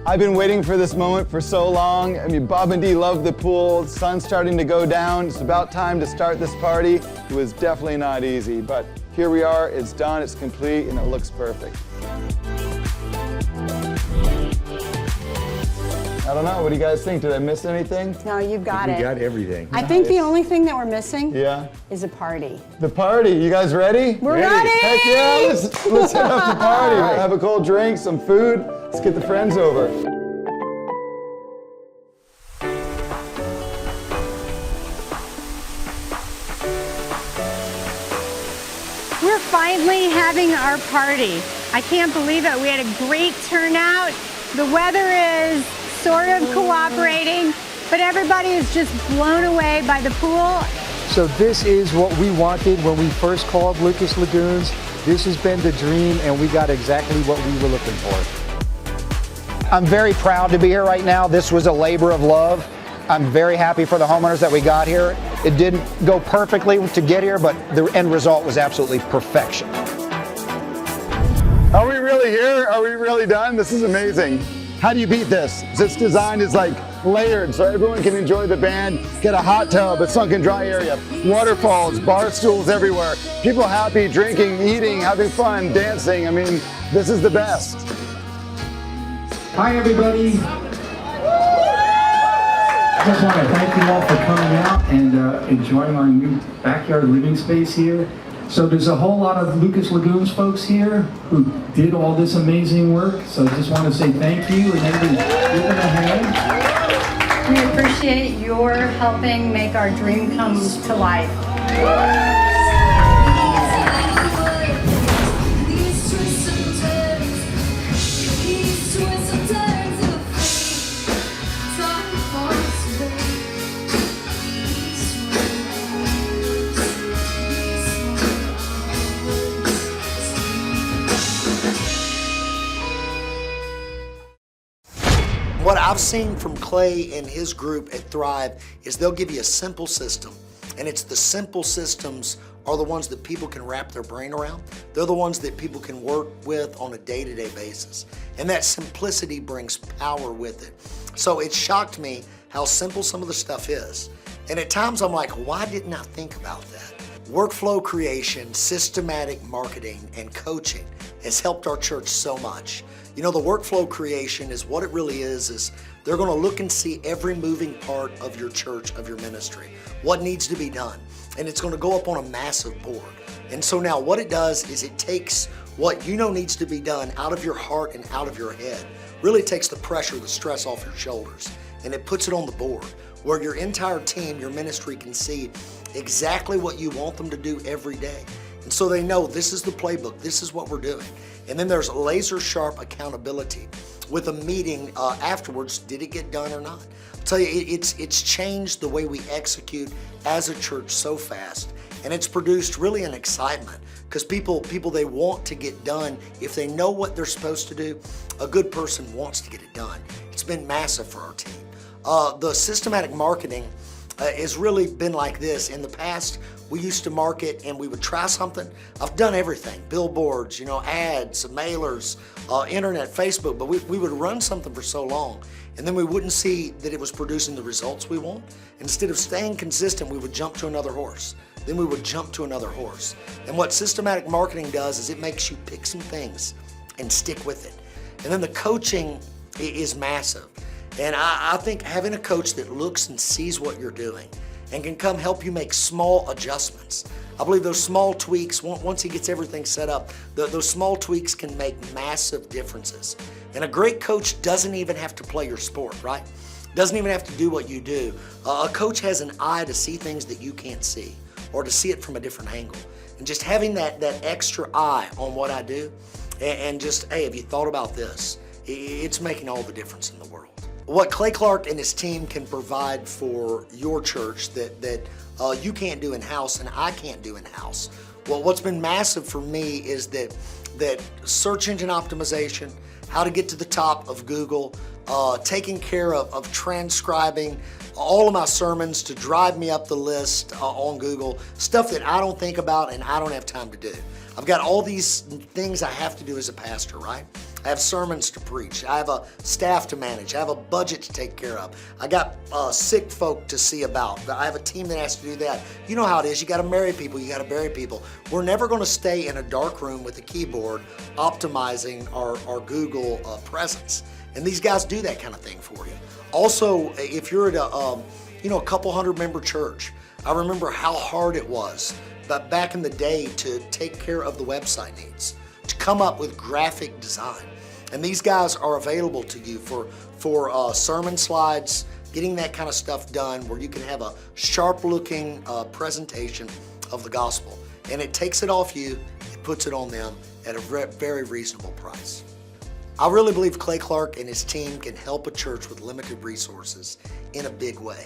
Speaker 1: I've been waiting for this moment for so long. I mean, Bob and Dee love the pool. The sun's starting to go down. It's about time to start this party. It was definitely not easy, but here we are. It's done, it's complete, and it looks perfect. I don't know, what do you guys think? Did I miss anything?
Speaker 2: No, you've got it.
Speaker 12: We got everything.
Speaker 2: I think the only thing that we're missing
Speaker 1: Yeah.
Speaker 2: is a party.
Speaker 1: The party, you guys ready?
Speaker 2: We're ready!
Speaker 1: Heck yeah, let's hit up the party. We'll have a cold drink, some food. Let's get the friends over.
Speaker 13: We're finally having our party. I can't believe it. We had a great turnout. The weather is sort of cooperating, but everybody is just blown away by the pool.
Speaker 12: So this is what we wanted when we first called Lucas Lagoons. This has been the dream, and we got exactly what we were looking for.
Speaker 14: I'm very proud to be here right now. This was a labor of love. I'm very happy for the homeowners that we got here. It didn't go perfectly to get here, but the end result was absolutely perfection.
Speaker 1: Are we really here? Are we really done? This is amazing. How do you beat this? This design is like layered so everyone can enjoy the band, get a hot tub, a sunken dry area, waterfalls, bar stools everywhere. People happy, drinking, eating, having fun, dancing. I mean, this is the best.
Speaker 15: Hi everybody. I just want to thank you all for coming out and enjoying our new backyard living space here. So there's a whole lot of Lucas Lagoons folks here who did all this amazing work. So I just want to say thank you and everybody give them a hand.
Speaker 13: We appreciate your helping make our dream come to life.
Speaker 16: What I've seen from Clay and his group at Thrive is they'll give you a simple system, and it's the simple systems are the ones that people can wrap their brain around. They're the ones that people can work with on a day-to-day basis, and that simplicity brings power with it. So it shocked me how simple some of the stuff is, and at times I'm like, why didn't I think about that? Workflow creation, systematic marketing, and coaching has helped our church so much. You know, the workflow creation is what it really is they're going to look and see every moving part of your church, of your ministry, what needs to be done. And it's going to go up on a massive board. And so now what it does is it takes what you know needs to be done out of your heart and out of your head. Really takes the pressure, the stress off your shoulders, and it puts it on the board where your entire team, your ministry can see exactly what you want them to do every day. And so they know this is the playbook, this is what we're doing. And then there's laser sharp accountability with a meeting afterwards. Did it get done or not? I'll tell you, it's changed the way we execute as a church so fast. And it's produced really an excitement because people they want to get done. If they know what they're supposed to do, a good person wants to get it done. It's been massive for our team. The systematic marketing has really been like this. In the past, we used to market and we would try something. I've done everything, billboards, ads, mailers, internet, Facebook, but we would run something for so long and then we wouldn't see that it was producing the results we want. Instead of staying consistent, we would jump to another horse. Then we would jump to another horse. And what systematic marketing does is it makes you pick some things and stick with it. And then the coaching is massive. And I think having a coach that looks and sees what you're doing and can come help you make small adjustments. I believe those small tweaks, once he gets everything set up, those small tweaks can make massive differences. And a great coach doesn't even have to play your sport, right? Doesn't even have to do what you do. A coach has an eye to see things that you can't see or to see it from a different angle. And just having that extra eye on what I do and just, hey, have you thought about this? It's making all the difference in the world. What Clay Clark and his team can provide for your church that you can't do in-house and I can't do in-house. Well, what's been massive for me is that search engine optimization, how to get to the top of Google, taking care of transcribing all of my sermons to drive me up the list on Google, stuff that I don't think about and I don't have time to do. I've got all these things I have to do as a pastor, right? I have sermons to preach. I have a staff to manage. I have a budget to take care of. I got sick folk to see about. I have a team that has to do that. You know how it is. You got to marry people. You got to bury people. We're never going to stay in a dark room with a keyboard optimizing our Google presence. And these guys do that kind of thing for you. Also, if you're at a couple hundred member church, I remember how hard it was back in the day to take care of the website needs, to come up with graphic design. And these guys are available to you for sermon slides, getting that kind of stuff done where you can have a sharp looking presentation of the gospel. And it takes it off you, it puts it on them at a very reasonable price. I really believe Clay Clark and his team can help a church with limited resources in a big way.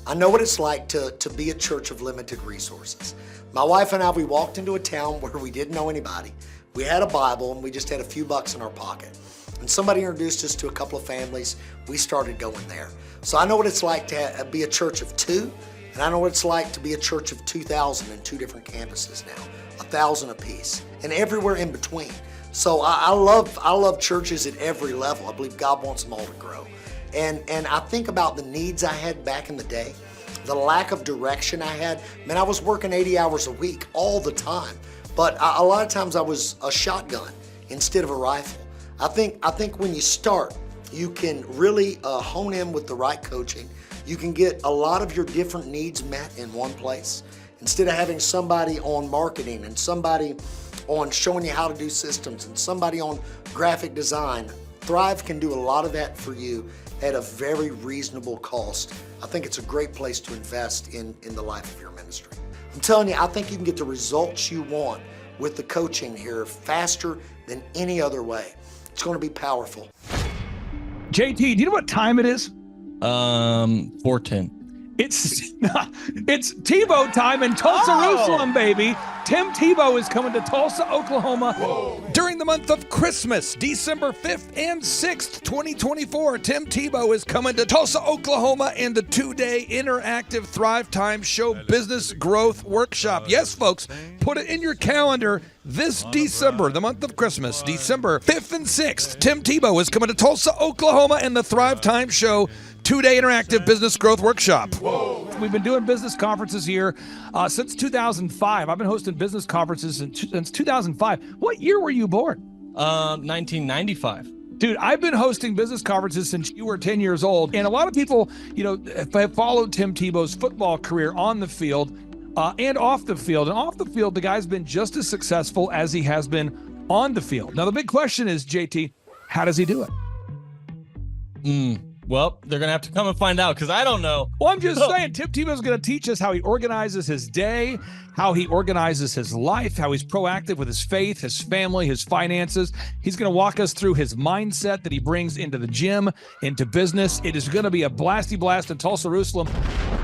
Speaker 16: I know what it's like to be a church of limited resources. My wife and I, we walked into a town where we didn't know anybody. We had a Bible and we just had a few bucks in our pocket. And somebody introduced us to a couple of families. We started going there. So I know what it's like to be a church of 2, and I know what it's like to be a church of 2,000 in 2 different campuses now, 1,000 apiece, and everywhere in between. So I love churches at every level. I believe God wants them all to grow. And I think about the needs I had back in the day, the lack of direction I had. Man, I was working 80 hours a week all the time, but a lot of times I was a shotgun instead of a rifle. I think when you start, you can really hone in with the right coaching. You can get a lot of your different needs met in one place instead of having somebody on marketing and somebody on showing you how to do systems and somebody on graphic design. Thrive can do a lot of that for you at a very reasonable cost. I think it's a great place to invest in the life of your ministry. I'm telling you, I think you can get the results you want with the coaching here faster than any other way. It's going to be powerful.
Speaker 5: JT, do you know what time it is?
Speaker 17: 4:10.
Speaker 5: It's Tebow time in Tulsa, Jerusalem, baby. Tim Tebow is coming to Tulsa, Oklahoma. Whoa. During the month of Christmas, December 5th and 6th, 2024, Tim Tebow is coming to Tulsa, Oklahoma in the 2-day interactive Thrivetime Show Business Growth Workshop. Yes, folks, put it in your calendar. This December, the month of Christmas, December 5th and 6th, Tim Tebow is coming to Tulsa, Oklahoma in the Thrivetime Show 2-day interactive business growth workshop. Whoa. We've been doing business conferences here since 2005. I've been hosting business conferences since 2005. What year were you born?
Speaker 17: 1995.
Speaker 5: Dude, I've been hosting business conferences since you were 10 years old. And a lot of people, have followed Tim Tebow's football career on the field and off the field. And off the field, the guy's been just as successful as he has been on the field. Now, the big question is, JT, how does he do it?
Speaker 17: Well, they're going to have to come and find out because I don't know.
Speaker 5: Well, I'm just saying, Tim Tebow's going to teach us how he organizes his day, how he organizes his life, how he's proactive with his faith, his family, his finances. He's going to walk us through his mindset that he brings into the gym, into business. It is going to be a blasty blast in Tulsa, Jerusalem.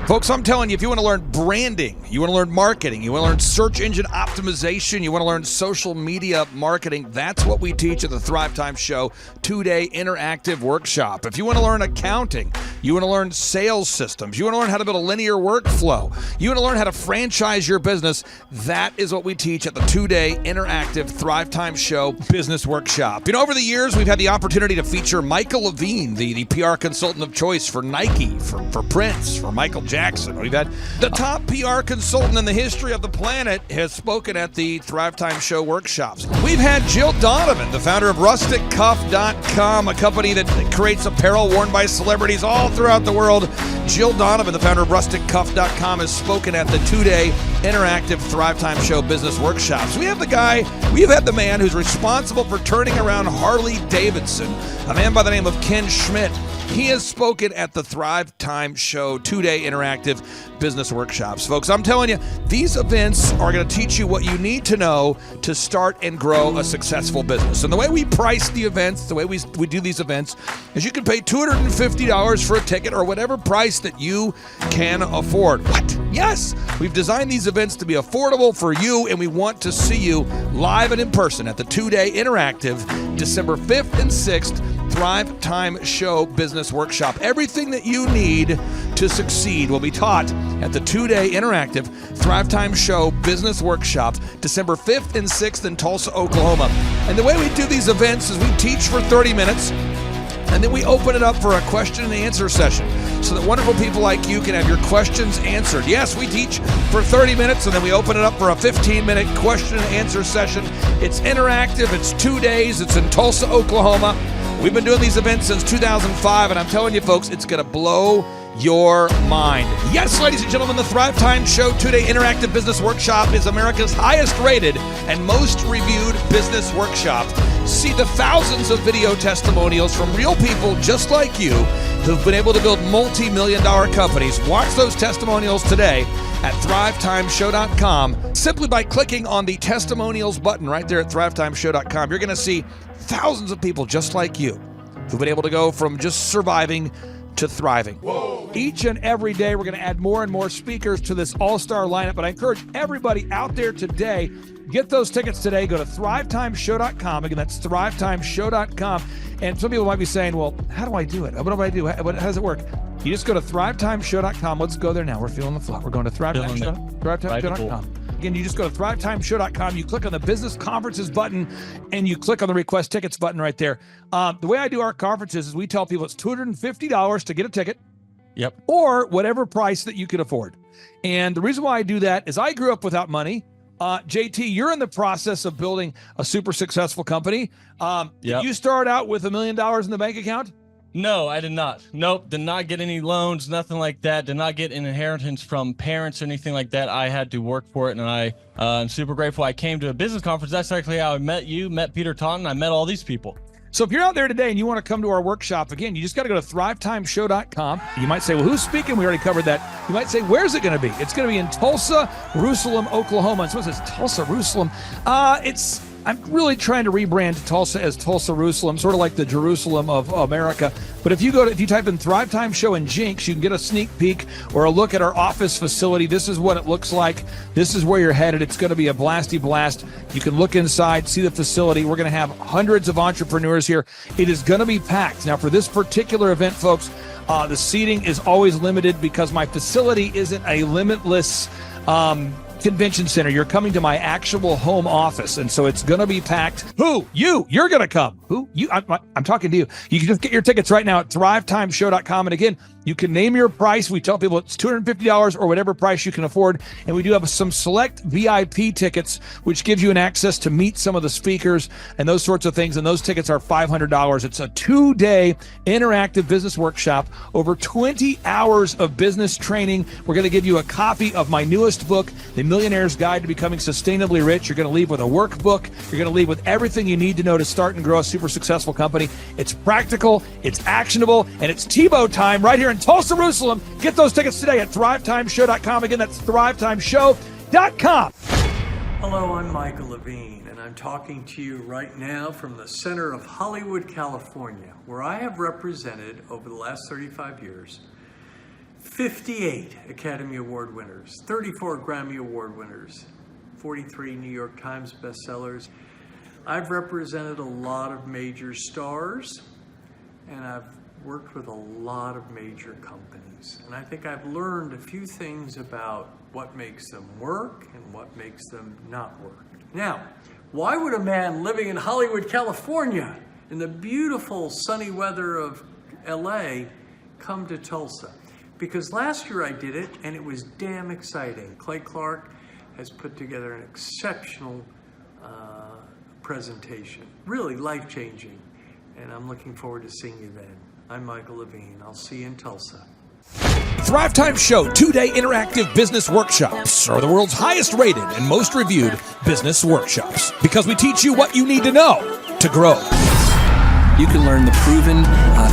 Speaker 5: Folks, I'm telling you, if you want to learn branding, you want to learn marketing, you want to learn search engine optimization, you want to learn social media marketing, that's what we teach at the Thrivetime Show 2-day interactive workshop. If you want to learn accounting, you want to learn sales systems, you want to learn how to build a linear workflow, you want to learn how to franchise your business, that is what we teach at the 2-day interactive Thrivetime Show business workshop. Over the years, we've had the opportunity to feature Michael Levine, the PR consultant of choice for Nike, for Prince, for Michael Jackson. We've had the top PR consultant in the history of the planet has spoken at the Thrivetime Show workshops. We've had Jill Donovan, the founder of RusticCuff.com, a company that creates apparel worn by celebrities all throughout the world. Jill Donovan, the founder of RusticCuff.com, has spoken at the 2-day interactive Thrivetime Show business workshops. We have the man who's responsible for turning around Harley Davidson, a man by the name of Ken Schmidt. He has spoken at the Thrivetime Show 2-day interactive business workshops. Folks, I'm telling you, these events are going to teach you what you need to know to start and grow a successful business. And the way we price the events, the way we do these events, is you can pay $250 for a ticket or whatever price that you can afford. What? Yes, we've designed these events to be affordable for you, and we want to see you live and in person at the 2-day interactive December 5th and 6th Thrivetime Show Business Workshop. Everything that you need to succeed will be taught at the 2-day interactive Thrivetime Show Business Workshop, December 5th and 6th in Tulsa, Oklahoma. And the way we do these events is we teach for 30 minutes, and then we open it up for a question and answer session so that wonderful people like you can have your questions answered. Yes, we teach for 30 minutes, and then we open it up for a 15-minute question and answer session. It's interactive. It's 2 days. It's in Tulsa, Oklahoma. We've been doing these events since 2005, and I'm telling you, folks, it's going to blow your mind. Yes, ladies and gentlemen, the Thrivetime Show 2-day interactive business workshop is America's highest rated and most reviewed business workshop. See the thousands of video testimonials from real people just like you who've been able to build multi-million-dollar companies. Watch those testimonials today at thrivetimeshow.com. Simply by clicking on the testimonials button right there at thrivetimeshow.com, you're going to see thousands of people just like you who've been able to go from just surviving to thriving. Whoa. Each and every day, we're going to add more and more speakers to this all-star lineup, but I encourage everybody out there today, get those tickets today. Go to thrivetimeshow.com. Again, that's thrivetimeshow.com. And some people might be saying, well, how do I do it? What do I do? How does it work? You just go to thrivetimeshow.com. Let's go there now. We're feeling the flow. We're going to thrivetimeshow.com. Again, you just go to thrivetimeshow.com. You click on the business conferences button, and you click on the request tickets button right there. The way I do our conferences is we tell people it's $250 to get a ticket.
Speaker 17: Yep.
Speaker 5: Or whatever price that you can afford. And the reason why I do that is I grew up without money. JT, you're in the process of building a super successful company. Did you start out with $1 million in the bank account?
Speaker 17: No, I did not. Nope, did not get any loans, nothing like that. Did not get an inheritance from parents or anything like that. I had to work for it, and I'm super grateful. I came to a business conference. That's actually how I met you, met Peter Taunton. I met all these people.
Speaker 5: So if you're out there today and you want to come to our workshop, again, you just got to go to thrivetimeshow.com. You might say, well, who's speaking? We already covered that. You might say, where's it going to be? It's going to be in Tulsa, Jerusalem, Oklahoma. And someone says, Tulsa, Jerusalem. I'm really trying to rebrand Tulsa as Tulsa, Jerusalem, sort of like the Jerusalem of America. But if you type in Thrivetime Show and Jinx, you can get a sneak peek or a look at our office facility. This is what it looks like. This is where you're headed. It's going to be a blasty blast. You can look inside, see the facility. We're going to have hundreds of entrepreneurs here. It is going to be packed. Now, for this particular event, folks, the seating is always limited because my facility isn't a limitless convention center. You're coming to my actual home office, and so it's going to be packed. Who? You're going to come. Who? You? I'm talking to you. You can just get your tickets right now at thrivetimeshow.com. And again, you can name your price. We tell people it's $250 or whatever price you can afford. And we do have some select VIP tickets, which gives you an access to meet some of the speakers and those sorts of things. And those tickets are $500. It's a 2-day interactive business workshop, over 20 hours of business training. We're going to give you a copy of my newest book, The Millionaire's Guide to Becoming Sustainably Rich. You're going to leave with a workbook. You're going to leave with everything you need to know to start and grow a super successful company. It's practical, it's actionable, and it's Tebow time right here in Tulsa, Jerusalem. Get those tickets today at thrivetimeshow.com. Again, that's thrivetimeshow.com.
Speaker 18: Hello, I'm Michael Levine, and I'm talking to you right now from the center of Hollywood, California, where I have represented over the last 35 years 58 Academy Award winners, 34 Grammy Award winners, 43 New York Times bestsellers. I've represented a lot of major stars, and I've worked with a lot of major companies. And I think I've learned a few things about what makes them work and what makes them not work. Now, why would a man living in Hollywood, California, in the beautiful sunny weather of LA, come to Tulsa? Because last year I did it, and it was damn exciting. Clay Clark has put together an exceptional presentation, really life-changing, and I'm looking forward to seeing you then. I'm Michael Levine. I'll see you in Tulsa.
Speaker 5: Thrivetime Show 2-day interactive business workshops are the world's highest rated and most reviewed business workshops because we teach you what you need to know to grow.
Speaker 19: You can learn the proven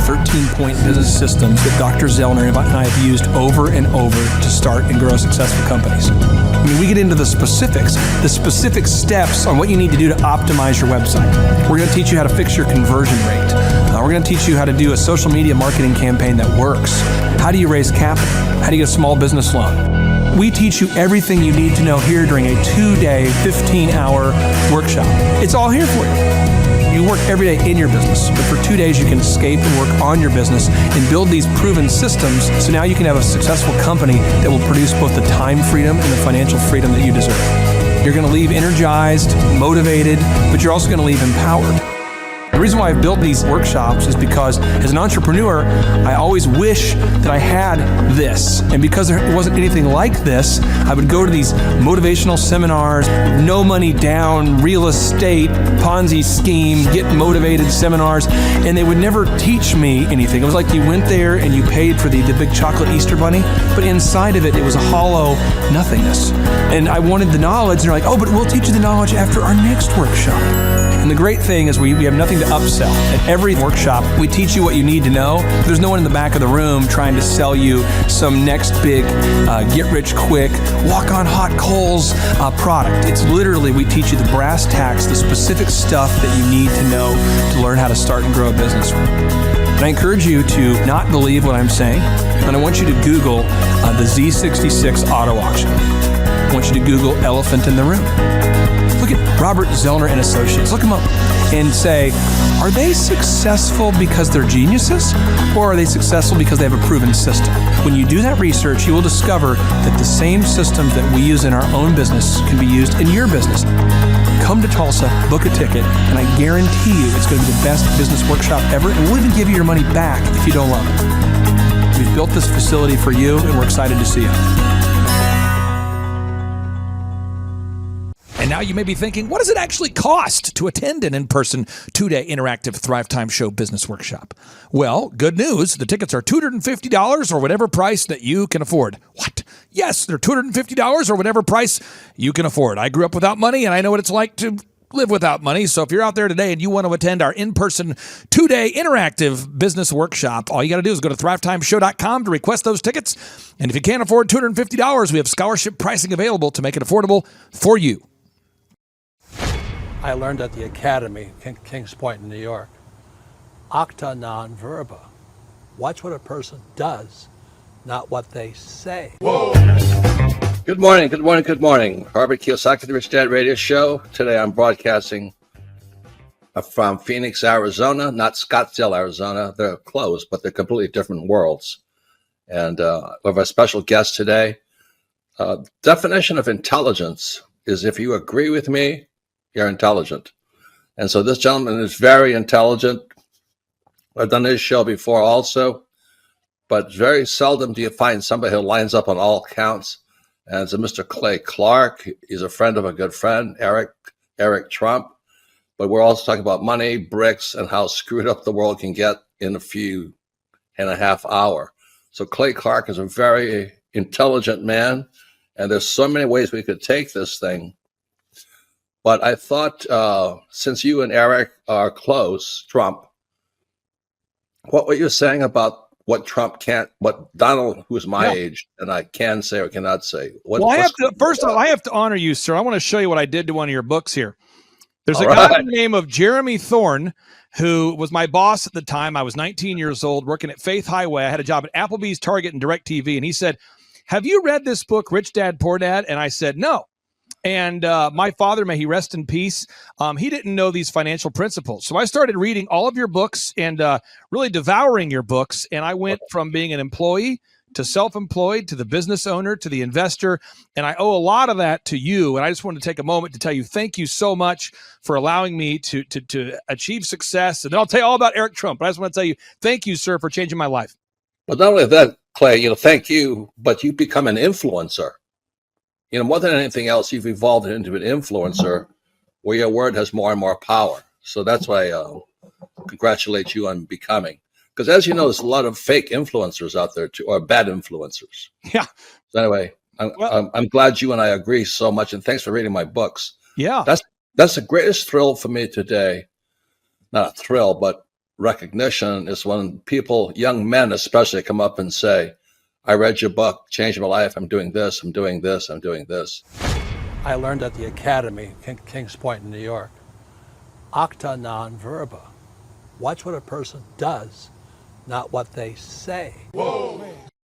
Speaker 19: 13-point business systems that Dr. Zellner and I have used over and over to start and grow successful companies. I mean, we get into the specific steps on what you need to do to optimize your website. We're going to teach you how to fix your conversion rate. We're going to teach you how to do a social media marketing campaign that works. How do you raise capital? How do you get a small business loan? We teach you everything you need to know here during a 2-day, 15-hour workshop. It's all here for you. You work every day in your business, but for 2 days you can escape and work on your business and build these proven systems so now you can have a successful company that will produce both the time freedom and the financial freedom that you deserve. You're going to leave energized, motivated, but you're also going to leave empowered. The reason why I've built these workshops is because as an entrepreneur, I always wish that I had this. And because there wasn't anything like this, I would go to these motivational seminars, no money down, real estate, Ponzi scheme, get motivated seminars, and they would never teach me anything. It was like you went there and you paid for the big chocolate Easter bunny, but inside of it, it was a hollow nothingness. And I wanted the knowledge, and they're like, oh, but we'll teach you the knowledge after our next workshop. And the great thing is we have nothing to upsell. At every workshop, we teach you what you need to know. There's no one in the back of the room trying to sell you some next big get-rich-quick, walk-on-hot-coals product. It's literally, we teach you the brass tacks, the specific stuff that you need to know to learn how to start and grow a business. And I encourage you to not believe what I'm saying, and I want you to Google the Z66 auto auction. I want you to Google elephant in the room. Look at Robert Zellner and Associates. Look them up and say, are they successful because they're geniuses, or are they successful because they have a proven system? When you do that research, you will discover that the same systems that we use in our own business can be used in your business. Come to Tulsa, book a ticket, and I guarantee you it's going to be the best business workshop ever, and we'll even give you your money back if you don't love it. We've built this facility for you, and we're excited to see you.
Speaker 5: And now you may be thinking, what does it actually cost to attend an in-person 2-day interactive Thrivetime Show business workshop? Well, good news. The tickets are $250 or whatever price that you can afford. What? Yes, they're $250 or whatever price you can afford. I grew up without money, and I know what it's like to live without money. So if you're out there today and you want to attend our in-person 2-day interactive business workshop, all you got to do is go to thrivetimeshow.com to request those tickets. And if you can't afford $250, we have scholarship pricing available to make it affordable for you.
Speaker 20: I learned at the Academy, Kings Point in New York. Acta non verba. Watch what a person does, not what they say.
Speaker 21: Whoa. Good morning, good morning, good morning. Robert Kiyosaki, the Rich Dad Radio Show. Today I'm broadcasting from Phoenix, Arizona, not Scottsdale, Arizona. They're close, but they're completely different worlds. And we have a special guest today. Definition of intelligence is if you agree with me, you're intelligent. And so this gentleman is very intelligent. I've done his show before also, but very seldom do you find somebody who lines up on all counts. And it's a Mr. Clay Clark. He's a friend of a good friend, Eric Trump. But we're also talking about money, bricks, and how screwed up the world can get in a few and a half hour. So Clay Clark is a very intelligent man, and there's so many ways we could take this thing. But I thought, since you and Eric are close, Trump, what were you saying about what Trump can't, what Donald, who's my age, and I can say or cannot say?
Speaker 5: First of all, I have to honor you, sir. I want to show you what I did to one of your books here. There's a guy by the name of Jeremy Thorne, who was my boss at the time. I was 19 years old, working at Faith Highway. I had a job at Applebee's, Target, and DirecTV. And he said, have you read this book, Rich Dad, Poor Dad? And I said, no. And my father, may he rest in peace, he didn't know these financial principles. So I started reading all of your books and really devouring your books. And I went from being an employee to self-employed, to the business owner, to the investor. And I owe a lot of that to you. And I just wanted to take a moment to tell you, thank you so much for allowing me to achieve success. And then I'll tell you all about Eric Trump. But I just want to tell you, thank you, sir, for changing my life.
Speaker 21: But not only that, Clay, thank you, but you become an influencer. More than anything else, you've evolved into an influencer where your word has more and more power. So that's why I congratulate you on becoming. Because as you know, there's a lot of fake influencers out there, too, or bad influencers.
Speaker 5: Yeah.
Speaker 21: So anyway, I'm glad you and I agree so much. And thanks for reading my books.
Speaker 5: Yeah.
Speaker 21: That's the greatest thrill for me today. Not a thrill, but recognition is when people, young men especially, come up and say, I read your book, changed my life, I'm doing this, I'm doing this, I'm doing this.
Speaker 20: I learned at the Academy, Kings Point in New York, acta non verba. Watch what a person does, not what they say.
Speaker 4: Whoa.